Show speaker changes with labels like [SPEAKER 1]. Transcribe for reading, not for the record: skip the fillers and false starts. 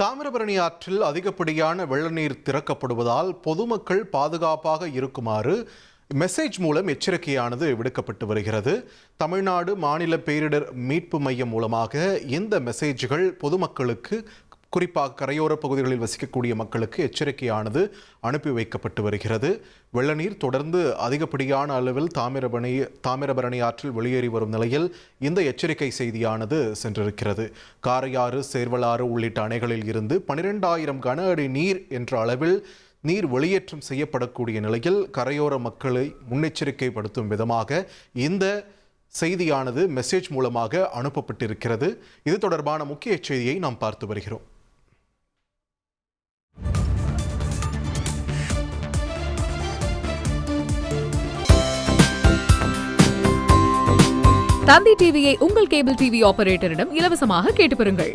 [SPEAKER 1] தாமிரபரணி ஆற்றில் அதிகப்படியான வெள்ள நீர் திறக்கப்படுவதால் பொதுமக்கள் பாதுகாப்பாக இருக்குமாறு மெசேஜ் மூலம் எச்சரிக்கையானது விடுக்கப்பட்டு வருகிறது. தமிழ்நாடு மாநில பேரிடர் மீட்பு மையம் மூலமாக இந்த மெசேஜ்கள் பொதுமக்களுக்கு, குறிப்பாக கரையோர பகுதிகளில் வசிக்கக்கூடிய மக்களுக்கு எச்சரிக்கையானது அனுப்பி வைக்கப்பட்டு வருகிறது. வெள்ள நீர் தொடர்ந்து அதிகப்படியான அளவில் தாமிரபரணி ஆற்றில் வெளியேறி வரும் நிலையில் இந்த எச்சரிக்கை செய்தியானது சென்றிருக்கிறது. காரையாறு, சேர்வலாறு உள்ளிட்ட அணைகளில் இருந்து 12,000 கன அடி நீர் என்ற அளவில் நீர் வெளியேற்றம் செய்யப்படக்கூடிய நிலையில் கரையோர மக்களை முன்னெச்சரிக்கைப்படுத்தும் விதமாக இந்த செய்தியானது மெசேஜ் மூலமாக அனுப்பப்பட்டிருக்கிறது. இது தொடர்பான முக்கிய செய்தியை நாம் பார்த்து வருகிறோம்.
[SPEAKER 2] தந்தி டிவியை உங்கள் கேபிள் டிவி ஆபரேட்டரிடம் இலவசமாக கேட்டு பெறுங்கள்.